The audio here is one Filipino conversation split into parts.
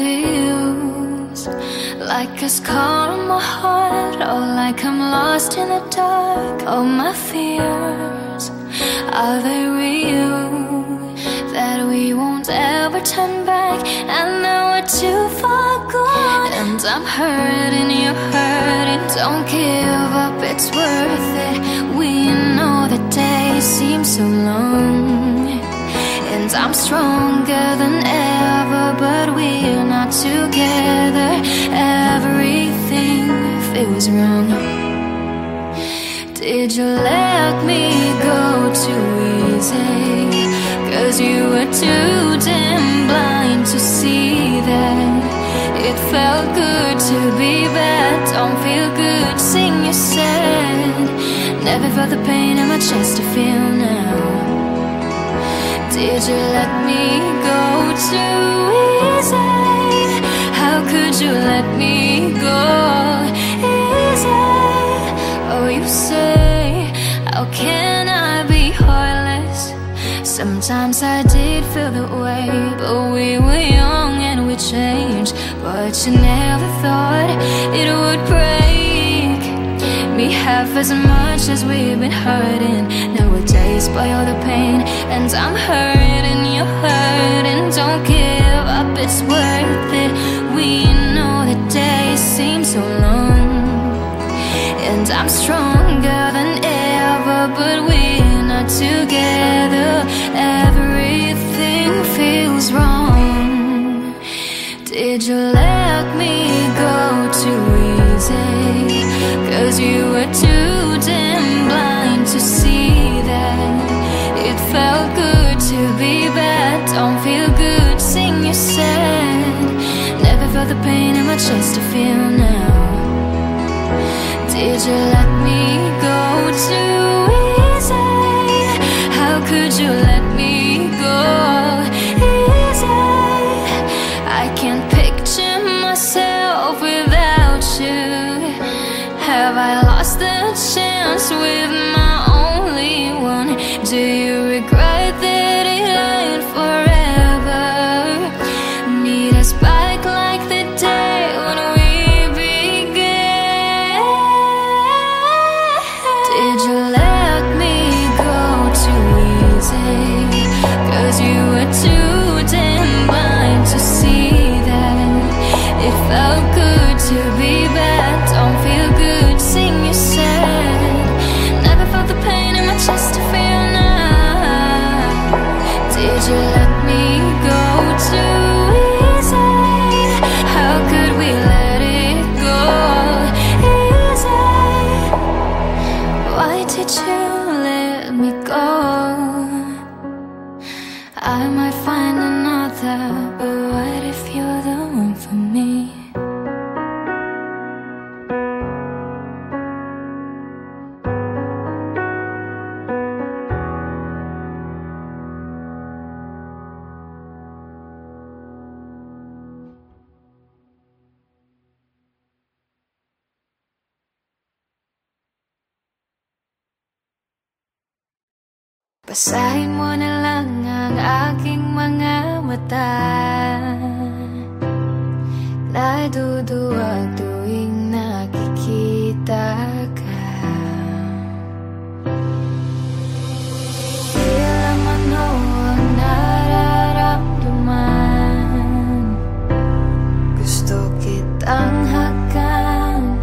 feels like a scar on my heart, or like I'm lost in the dark. All my fears, are they real? That we won't ever turn back, and now we're too far gone. And I'm hurting, you're hurting. Don't give up, it's worth it. We know the days seem so long, and I'm stronger than ever, but we're not together. Everything feels wrong. Did you let me go too easy? 'Cause you were too damn blind to see that it felt good to be bad. Don't feel good, sing you said. Never felt the pain in my chest to feel now. Did you let me go too easy? How could you let me go easy? Oh, you say, how can I be heartless? Sometimes I did feel that way, but we were young and we changed. But you never thought it would break me half as much as we've been hurting nowadays by all the pain. And I'm hurting, you're hurting. Don't give up, it's worth it. We know the days seem so long, and I'm stronger than ever, but we're not together. Everything feels wrong. Did you let me go too easy? 'Cause you were too damn blind to see that it felt good to be bad. Don't feel good, sing you said. Never felt the pain in my chest to feel now. Did you let me go too easy? How could you let me go easy? I can't picture myself without you. Have I lost the chance with my only one? Do you regret that it ain't forever? Need us back like the day when we began. Did you let me go too easy? 'Cause you were too damn blind to see that it felt good to be bad. Don't feel good, sing you said. Never felt the pain in my chest to feel now. Did you let me go too easy? How could we let it go easy? Why did you let me go? I might find another, but what if you're the one for me? Basahin mo na lang ang aking mga mata. Naduduwag tuwing nakikita ka. Ilang ano ang nararamdaman. Gusto kitang hakan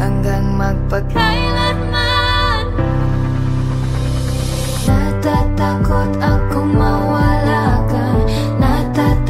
hanggang magpagkailanman. Natatakot akong mawala ka. Natatakot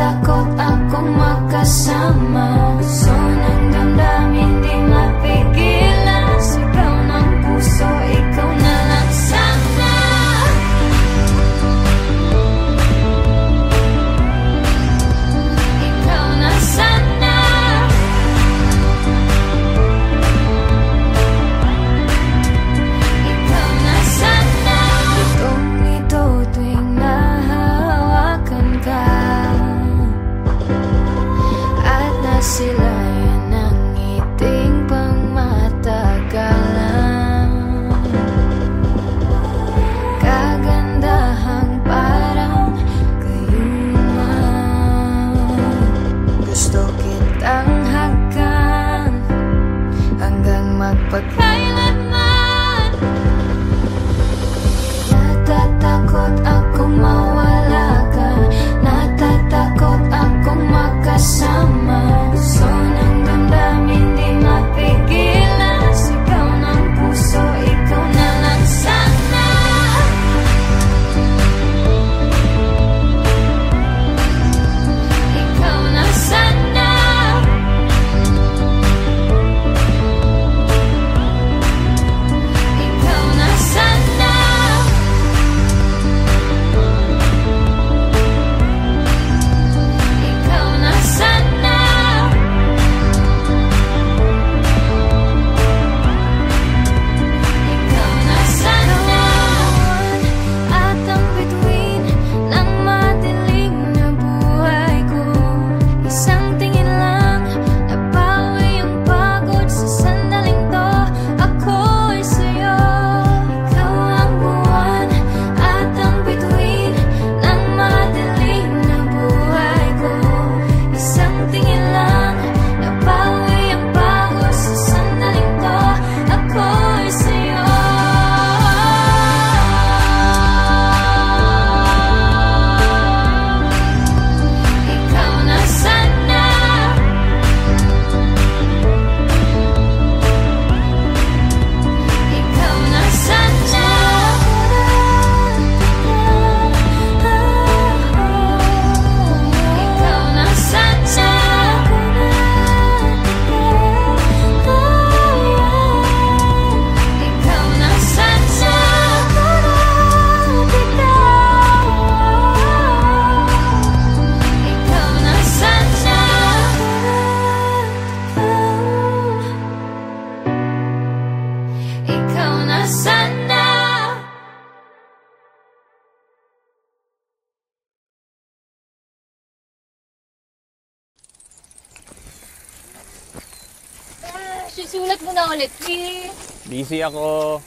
Beshi, sulat mo na ulit, please. Busy ako.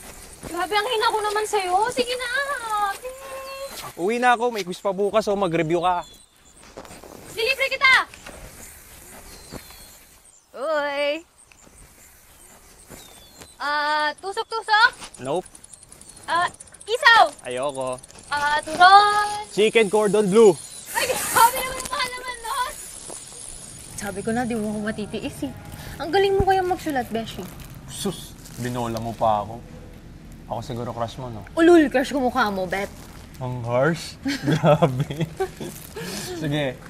Grabe, ang hina ko naman sa'yo. Sige na, please. Uwi na ako. May quiz pa bukas, so mag-review ka. Dilibre kita! Uy! Tusok-tusok? Nope. Isaw! Ayoko. Turon! Chicken cordon bleu. Ay, grabe naman ang kahalaman nun! Sabi ko na, di mo ako matitiis eh. Ang galing mo kayang magsulat, Beshi. Sus, binola mo pa ako. Ako siguro crush mo, no? Ulul, crush ko mukha mo, Bet. Ang harsh. Grabe. Sige.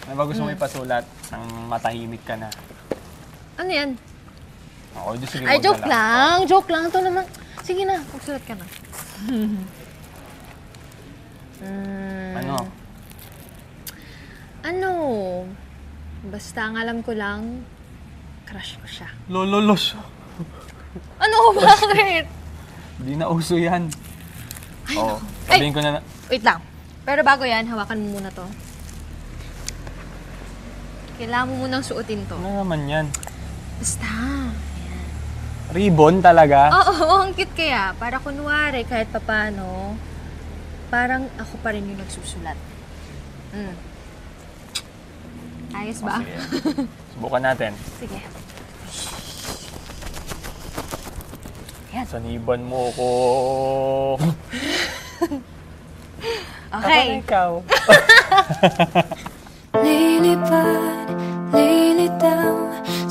Ano ba gusto mo ipasulat? Nang matahimik ka na. Ano yan? Ako, sige, Ay, wag joke na lang. Joke lang. Ito naman. Sige na, magsulat ka na. Ano? Ano? Basta ang alam ko lang, crush ko siya. Lololos. Ano? Bakit? Hindi na uso yan. Ay, Oo. naku. Sabihin ko na. Wait lang. Pero bago yan, hawakan mo muna to. Kailangan mo munang suotin to. Ano naman yan? Basta. Ribbon talaga? Oo, ang cute kaya. Para kunwari, kahit papano, parang ako pa rin yung nagsusulat. Ayos ba? Sige. Subukan natin. Sige. Saniban mo ko. Okay. Ako ikaw. Lilipad, lilitaw,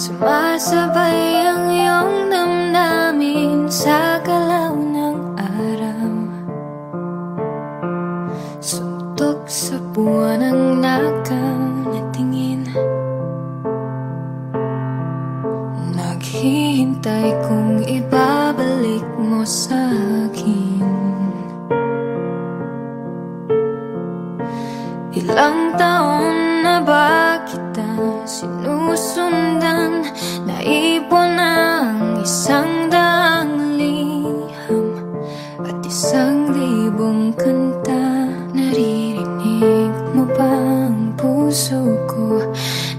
sumasabay ang iyong damdamin sa galaw ng araw. Suntok sa buwan ng nakaw na tingin, naghihintay kung ibabalik mo sa akin. Ilang taon na ba kita sinusundan? Naipon ang 100 liham at 1,000 kanta. Naririnig mo ba ang puso ko?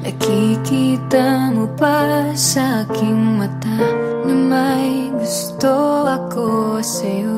Nakikita mo ba sa aking mata na may gusto ako sa'yo?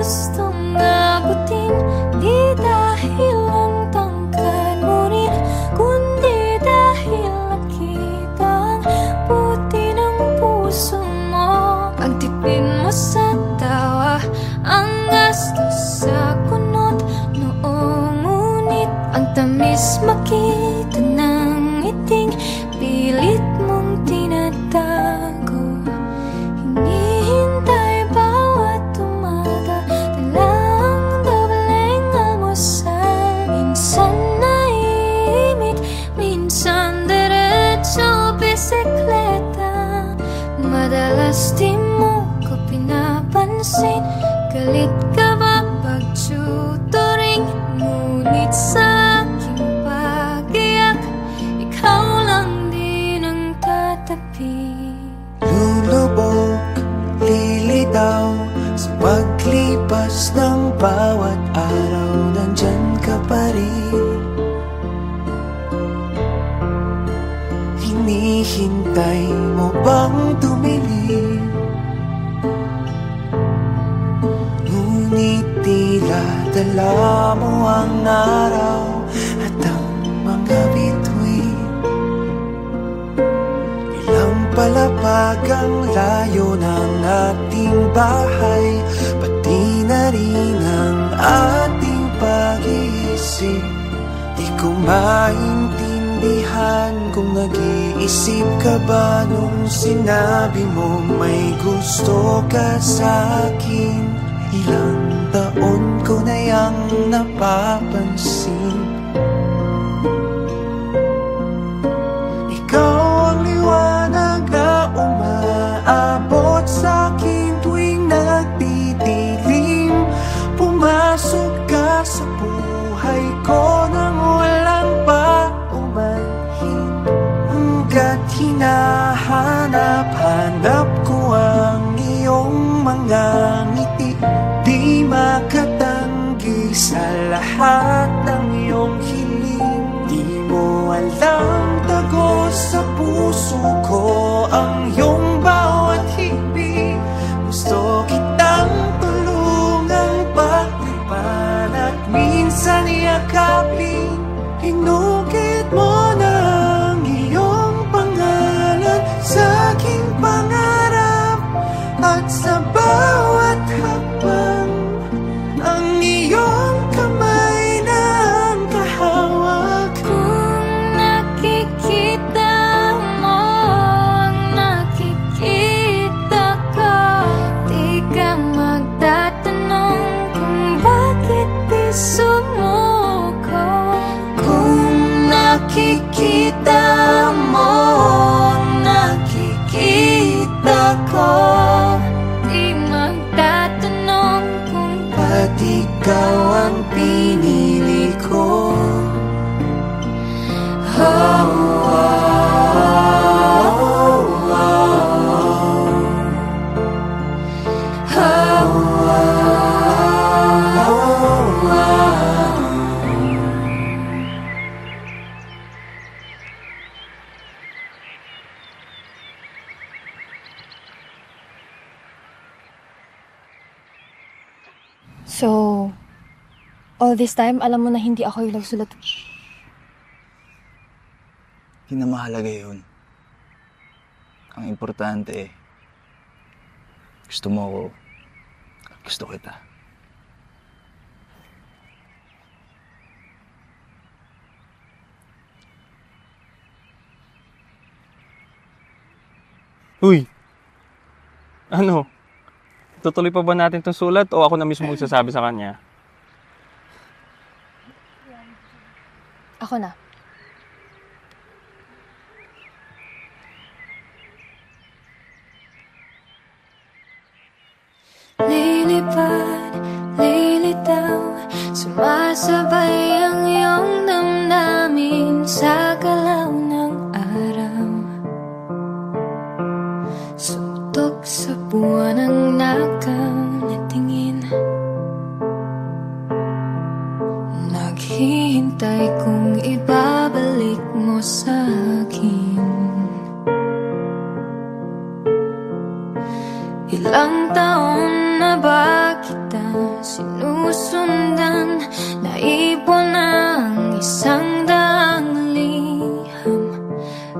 Gustong abutin, di dahil ang tangkad mo rin, kundi dahil nakita ang puti ng puso mo. Ang tipid mo sa tawa, ang gastos sa kunot noong ngunit ang tamis makita ng iting pilit mong tinatago. Hinihintay bawat umaga, talang dobleng almusal. Minsan naimik, minsan diretso bisikleta. Madalas di mo ko pinapansin, galit ka ba pag tutoring? Ngunit sa aking pag-iyak, ikaw lang din ang tatapi. Lulubog, lilitaw, sa paglipas ng bawat araw, nandyan ka pa rin. Hinihintay mo bang tumilin? Ngunit tila dala mo ang araw at ang mga bituin. Ilang palapag ang layo ng ating bahay, pati na rin ang ating pag-iisip. Di ko maintindihan kung nag-iisip ka ba nung sinabi mo may gusto ka sa akin. Ilang taon ko na yang napapansin, ikaw ang liwanag na umaabot sa akin tuwing nagdidilim. Pumasok ka sa buhay ko nang walang paumanhin. Hanggat hinahanap-hanap ko ang iyong mga ngiti, di makatanggi sa lahat ng iyong puso ko ang iyong bawat higbi. Gusto kitang tulungang pagtripan at minsan yakapin. Inukit mo na ang iyong pangalan sa aking pangarap. At sa bawat hakbang ang iyong kamay na ang kahawak. Kung nakikita mo ang nakikita ko, di ka magtatanong kung bakit di sumuko. Kung nakikita mo ang nakikita ko, Di magtatanong kung ba't ikaw ang pinili ko? So, all this time, alam mo na hindi ako yung nagsulat. Hindi na mahalaga yun. Ang importante, gusto mo ako at gusto kita. Uy! Ano? Tutuloy pa ba natin itong sulat o ako na mismo magsasabi sa kanya? Ako na. lilipad, lilitaw, sumasabay ang iyong damdamin sa galaw ng araw. Suntok sa buwan ng nakaw na tingin, naghihintay kung ibabalik mo sa akin. Ilang taon na ba kita sinusundan? Naipon ang 100 liham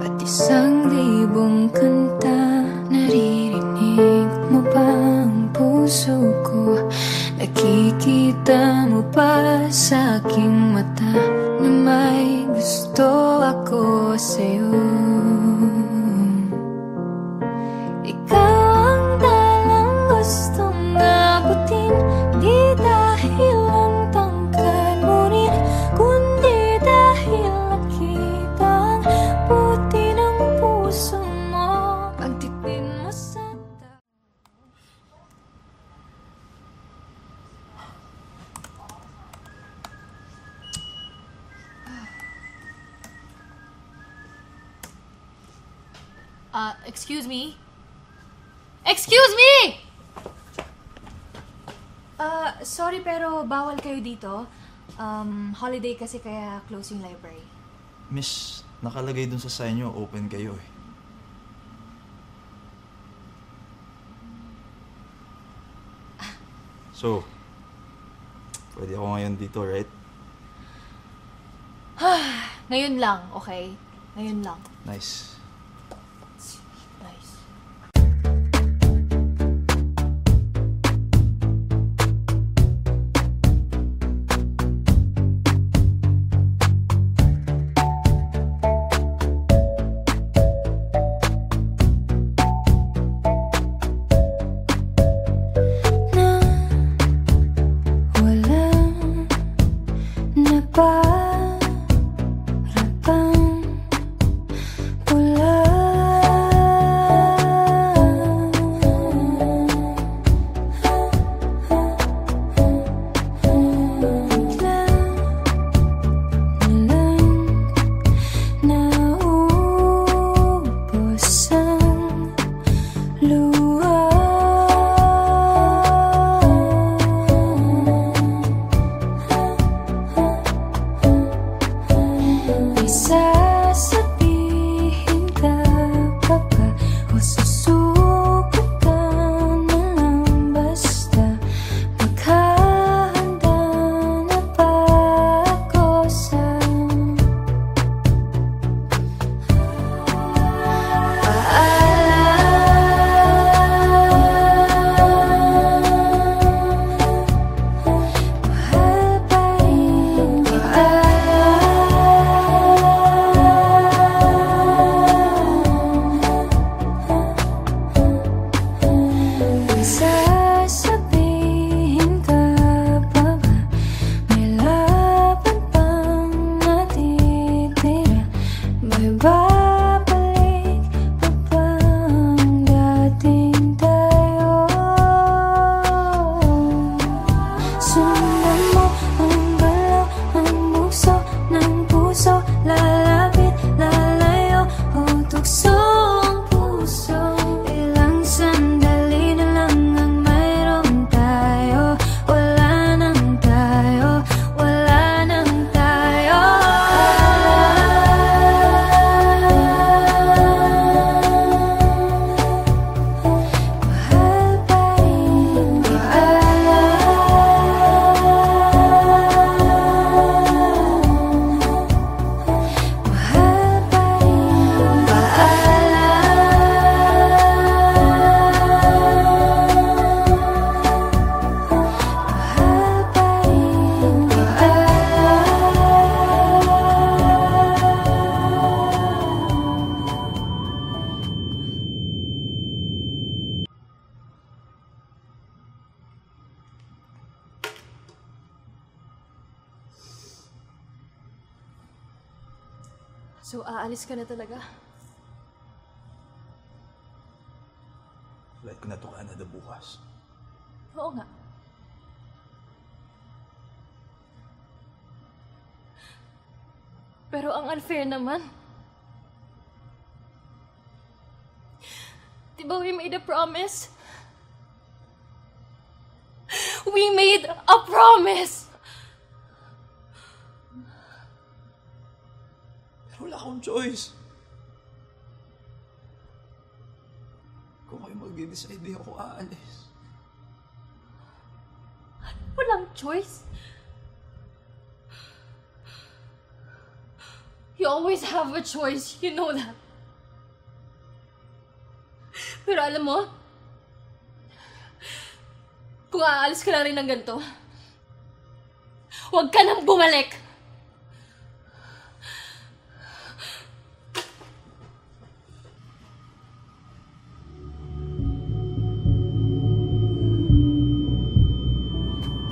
at 1,000 kanta. Naririnig mo ba ang puso ko? Nakikita mo ba sa aking mata na may gusto ako sa'yo? Ikaw ang dalang gustong abutin, di dahil ang tangkad mo rin, kundi dahil nakita ang puti ng puso mo. Pagtipin mo sa Excuse me? Excuse me! Sorry pero bawal kayo dito. Holiday kasi kaya close yung library. Miss, nakalagay dun sa sign nyo, open kayo eh. So, pwede ako ngayon dito, right? Ngayon lang, okay? Ngayon lang. Nice. Nice. na walang naparapang pula So, aalis ka na talaga? Flight ko na to Canada bukas. Oo nga. Pero ang unfair naman. Diba we made a promise? We made a promise! Pero wala akong choice. Kung kayo mag-decide, di ako aalis. Walang choice. You always have a choice. You know that. Pero alam mo, kung aalis ka lang rin ng ganito, huwag ka nang bumalik.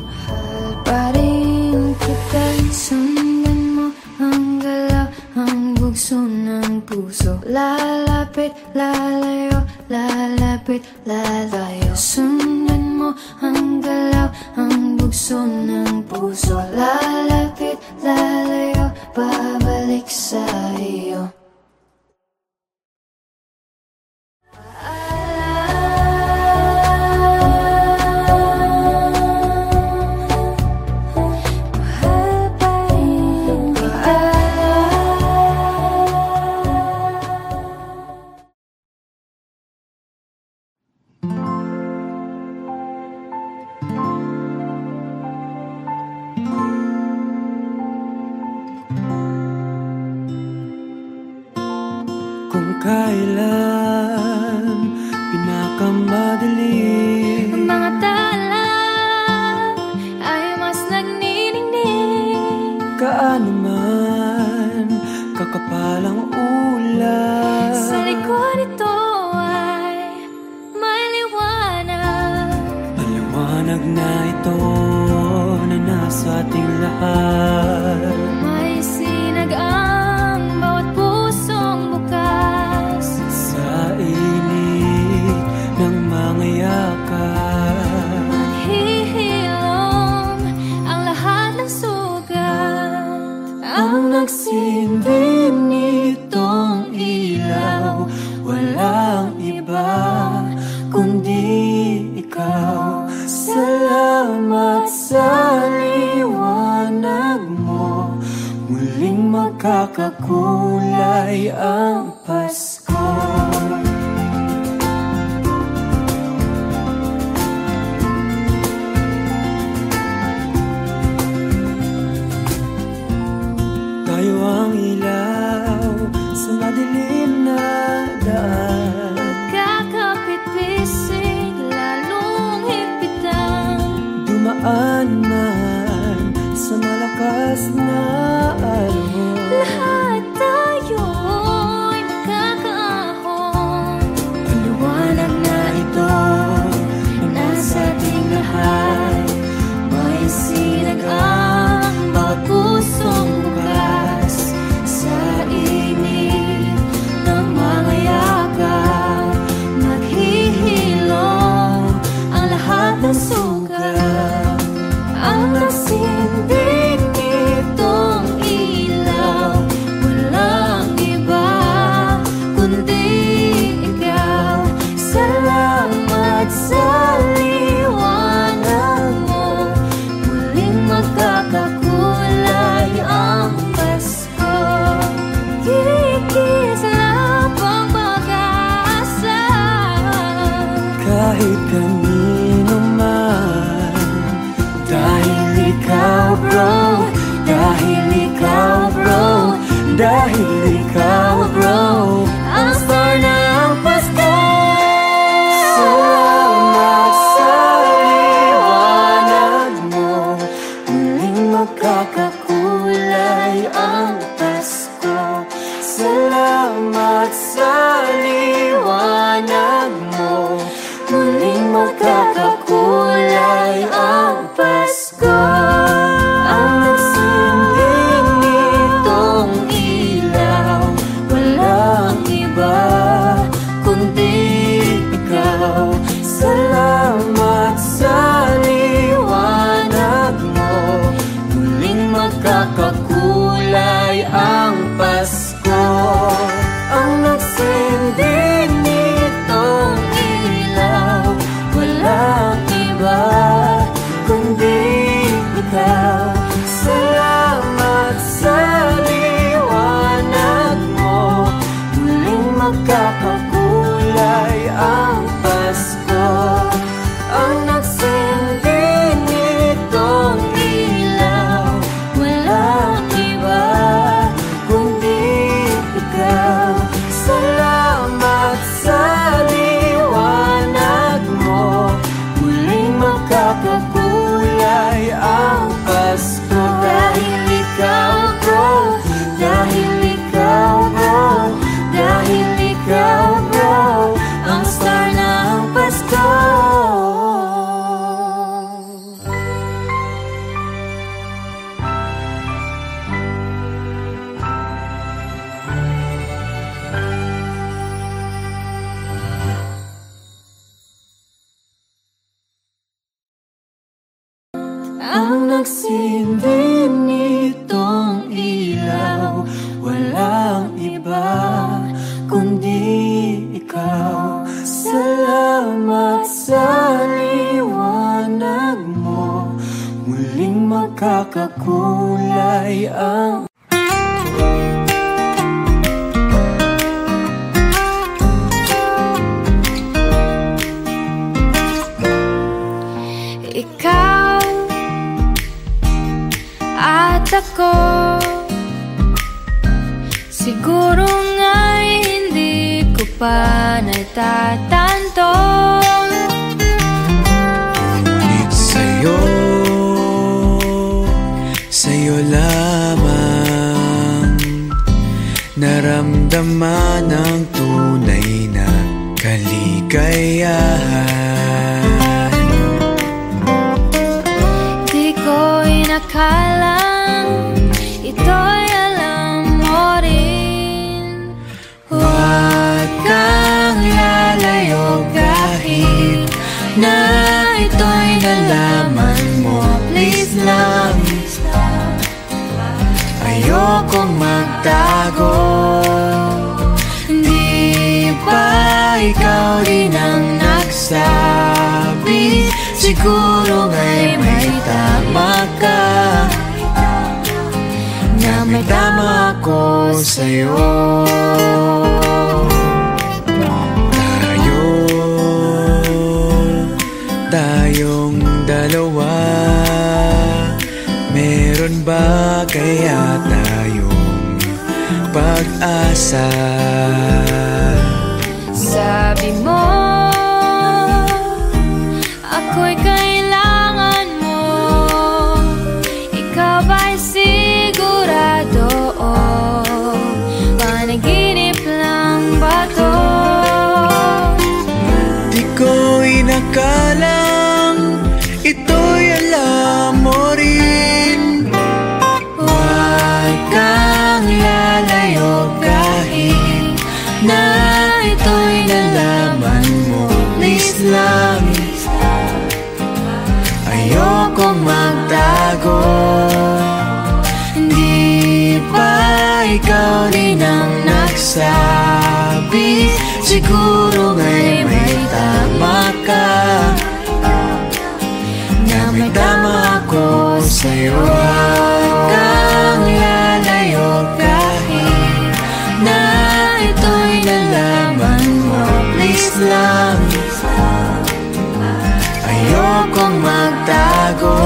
Mahal pa rin kita, sundan mo ang galaw, ang bugso ng puso. Lalapit, lalayo, lalapit, lalayo. Sundan mo ang galaw, ang bugso ng puso. Lalapit, lalayo, babalik sa iyo. Kung kailan pinakamadali Ang mga tala ay mas nagniningning. Gaano man kakapalang ulan Sa likod ito ay may liwanag. Paliwanag na ito na nasa ating lahat. May sinag ang bawat pusong bukas. Sa init ng mga yakat, Maghihilom ang lahat ng sugat. ang nagsindi nitong ilaw, walang iba kundi ikaw. Salamat sa liwanag mo, muling magkakakulay ang Pasko. Tayo ang ilaw sa madilim na daan. Kakapit-pisig, lalong higpitan. Dumaan man sa malakas na alon. Lahat tayo'y magkakaahon. Paliwanag na ito na nasa ating lahat. May sinag ang bawat pusong bukas. Sa init ng mga yakap, maghihilom ang lahat ng sugat. Ang nagsindig nitong ilaw, walang iba kundi ikaw. Salamat sa liwanag mo, muling magkakakulay ang Pasko. Kikislap ang pag-asa. Kahit kanino man, dahil ikaw bro, dahil ikaw bro, dahil ikaw bro, Ang star ng Pasko. salamat sa liwanag mo, muling magkakakulay ang Pasko. Salamat sa liwanag mo, muling magkakakulay ang Pasko. Ang nagsindig nitong ilaw, nagsindi nitong ilaw. Walang iba kundi ikaw. Salamat sa liwanag mo. Muling magkakakulay ang ikaw at ako. Siguro nga'y hindi ko pa natatanto. Ngunit sa'yo lamang naramdaman ang tunay na kaligayahan. Di ko inakalang ito'y alam mo rin. Huwag kang lalayo kahit na ito'y nalaman mo. Please lang, ayokong magtago. Di ba ikaw rin ang nagsabi? Siguro nga'y may tama ka, na may tama ako sa'yo. Tayong dalawa, meron ba kaya tayong pag-asa? Sabi mo, ako'y kailangan mo. Ikaw ba'y sigurado? Panaginip lang ba to? Di ko inakalang ito'y alam mo rin. Huwag kang lalayo kahit na ito'y nalaman mo. Please lang, ayokong magtago. Di ba ikaw rin ang nagsabi? Siguro nga'y may tama ka, na may tama ako sa'yo. Huwag kang lalayo kahit na ito'y nalaman mo. Please lang, ayokong magtago.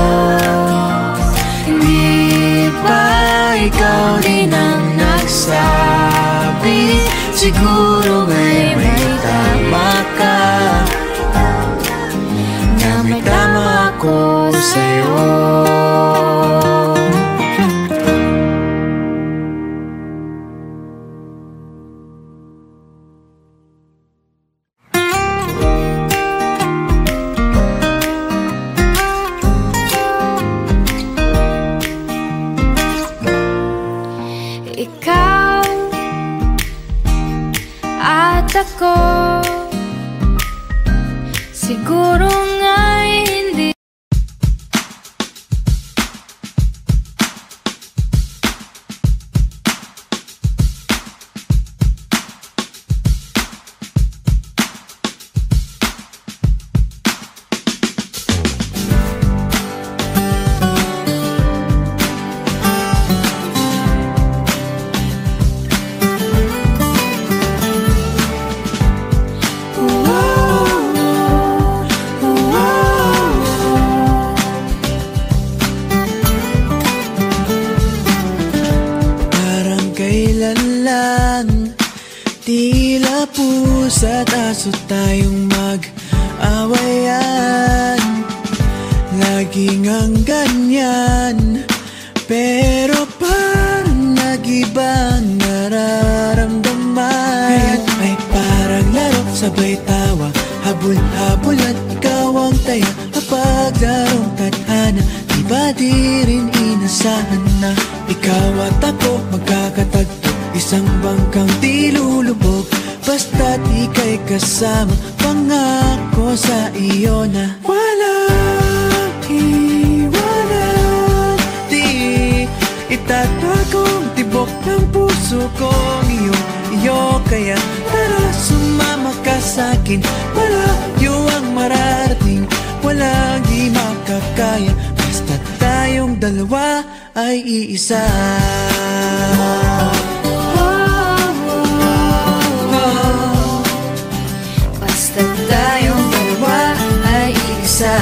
Hindi ba ikaw rin ang nagsabi? Siguro nga'y may tama ka, na may tama ako sa'yo. Ikaw at ako, siguro nga'y hindi. Tila pusa't aso tayong mag-awayan. Laging ang ganyan, pero parang nag-iba ang nararamdaman. Ngayon ay parang laro, sabay tawa, habol-habol at ikaw ang taya. Kapag larong tadhana, di ba di rin inasahan na ikaw at ako magkakatagpo? Isang bangkang di lulubog, basta't ika'y kasama. Pangako sa iyo na walang iwanan. Itatagong tibok ng puso kong iyo. Kaya tara sumama ka sa'kin, malayo ang mararating, walang di makakaya, basta tayong dalawa ay iisa. Basta tayong dalawa ay iisa.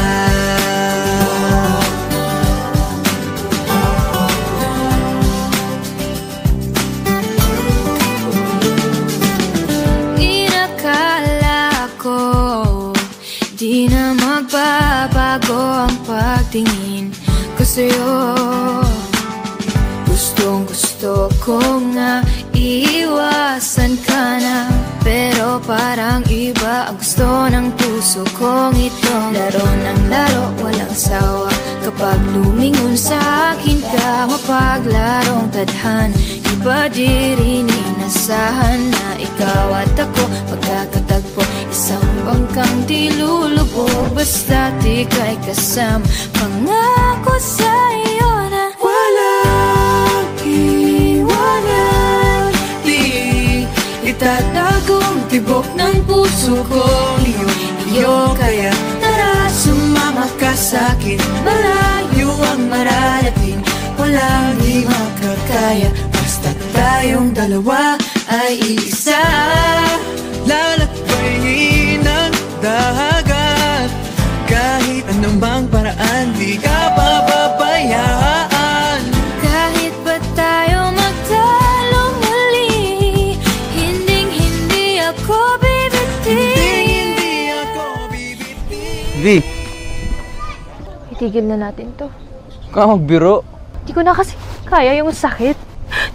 Inakala ko di na magbabago ang pagtingin ko sa'yo. Gustong gusto ko nga iiwasan ka na, pero parang iba ang gusto ng puso kong ito. Laro ng laro, walang sawa, kapag lumingon sa akin ka, mapaglarong tadhan. Iba di rin inasahan na ikaw at ako magkakatagpo, isang bangkang di lulubog, basta't ika'y kasama. Pangako sa'yo na walang iwanan, di itatagong tibok ng puso kong iyo. Kaya tara sumama ka sa'kin, malayo ang mararating, walang di makakaya, basta tayong dalawa ay isa. Lalakbayin ang dagat, kahit anumang paraan di ka pababayaan. kahit ba tayo magtalo muli, hinding-hindi ako bibitin. Hindi ako bibitin. Vi, Itigil na natin to. ka magbiro. Di ko na kasi kaya yung sakit.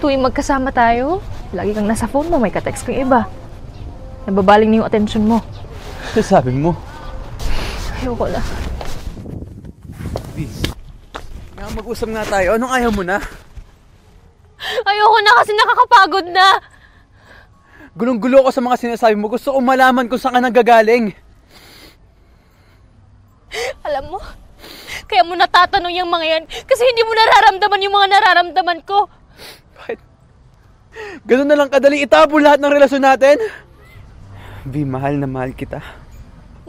Tuwing magkasama tayo, lagi kang nasa phone mo, may ka-text kang iba. Nababaling na yung atensyon mo. Ano sabi mo? Ayoko na. Vi, nga mag-usap nga tayo. Anong ayaw mo na? Ayoko na kasi nakakapagod na. Gulong-gulo ko sa mga sinasabi mo. Gusto ko malaman kung saan ka nanggagaling. Alam mo, kaya mo natatanong yung mga yan kasi hindi mo nararamdaman yung mga nararamdaman ko. Bakit? Ganun na lang kadali itabo lahat ng relasyon natin? Vi, mahal na mahal kita.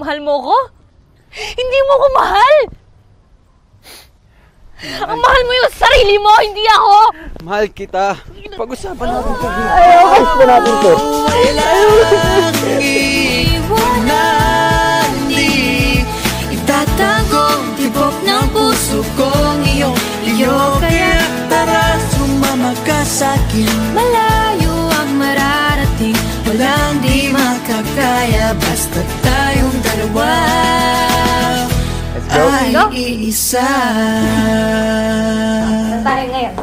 Mahal mo ko? Hindi mo ko mahal! Ang mahal mo yung sarili mo, hindi ako! Mahal kita. Pag-usapan natin ito. Walang iwanan, di itatagong tibok ng puso kong iyo. Kaya tara sumama ka sa'kin, Malayo ang mararating, walang di makakaya, basta tayong dalawa ay iisa. Tayo ngayon.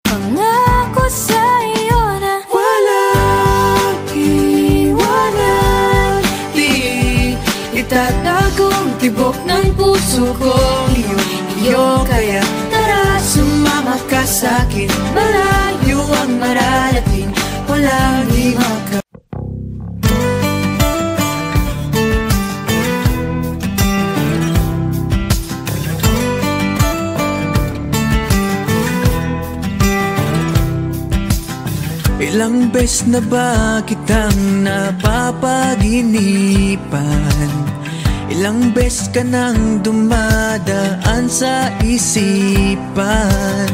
pangako sa'yo na Walang iwanan, di itatagong tibok ng puso kong iyo. Kaya tara sumama ka sa'kin, malayo ang mararating, walang di makakaya. Ilang beses na ba kitang napapaginipan? Ilang beses ka nang dumadaan sa isipan?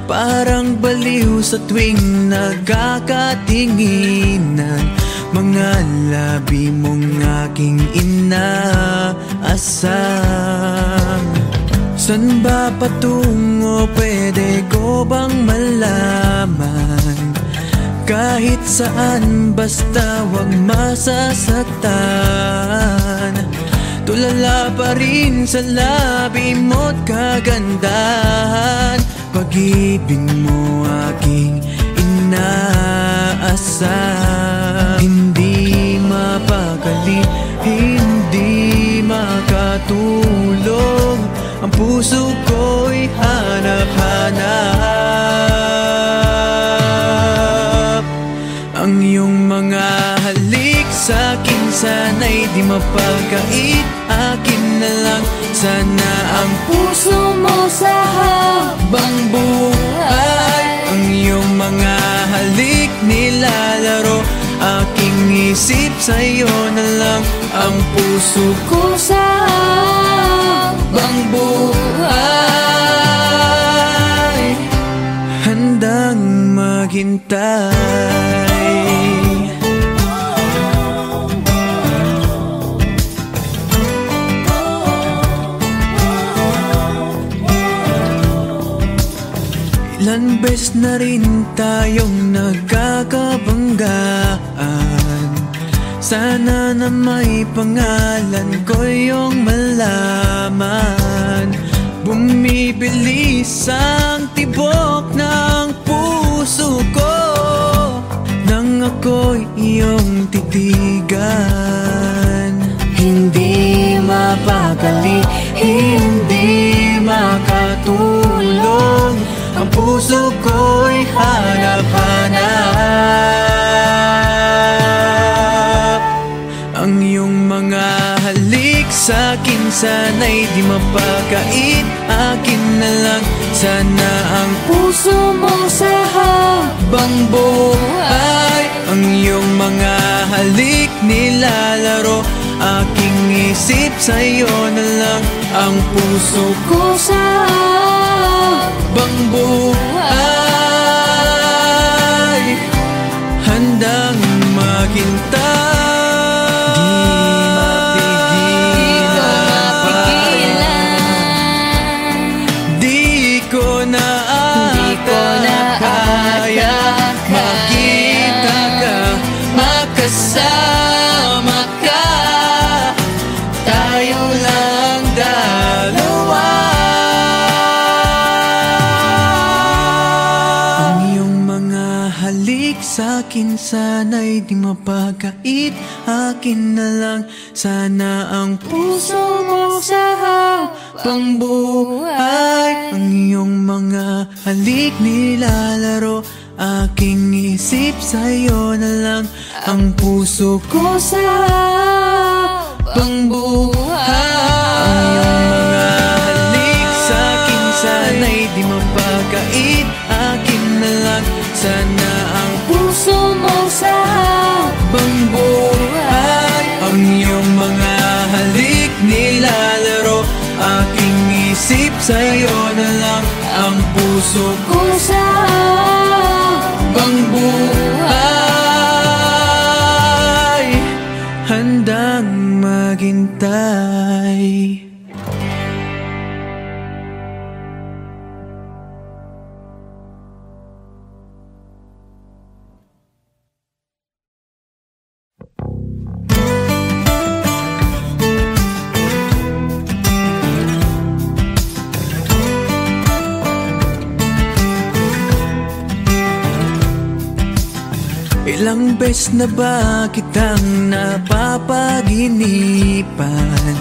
Parang baliw sa tuwing nagkakatinginan, mga labi mong aking inaasam. San ba patungo, pwede ko bang malaman? Kahit saan, basta wag masasaktan. Tulala pa rin sa labi mo't kagandahan, pag-ibig mo aking inaasam. Hindi mapakali, hindi makatulog, ang puso ko'y hanap-hanap. Ang iyong mga halik sa'kin sana'y di mapagkait, akin na lang Sana ang puso mo sa habang buhay ang iyong mga halik nilalaro. Aking isip sa'yo na lang ang puso ko sa habang buhay, handang maghintay. Ilan beses na rin tayong nagkakabanggaan. Sana na may pangalan ko yung malaman. Bumibilis ang tibok ng puso ko nang ako'y iyong titigan. Hindi mapakali, hindi makatulong, ang puso ko'y hanap-hanap. Ang iyong mga halik sa'kin sana'y di mapakait. Akin na lang sana ang puso mo sa habang buhay. Ang iyong mga halik nilalaro. Aking isip sa'yo na lang ang puso ko sa habang buhay, handang maghintay. Di ko na kaya makita ka, makasama ka, tayo lang dalawa. Ang iyong mga halik sa'kin sana'y di mapagkait. Akin na lang sana ang puso mo sa habang buhay. Ang iyong mga halik nilalaro. Aking isip sa'yo na lang ang puso ko sa habang buhay. Ang iyong mga halik sa'kin sana'y di mapagkait. Akin na lang sana ang puso mo sa habang buhay. Ang iyong mga halik nilalaro. Aking isip sa'yo na lang ang puso ko sa habang buhay, handang maghintay. Ilang beses na ba kitang napapaginipan?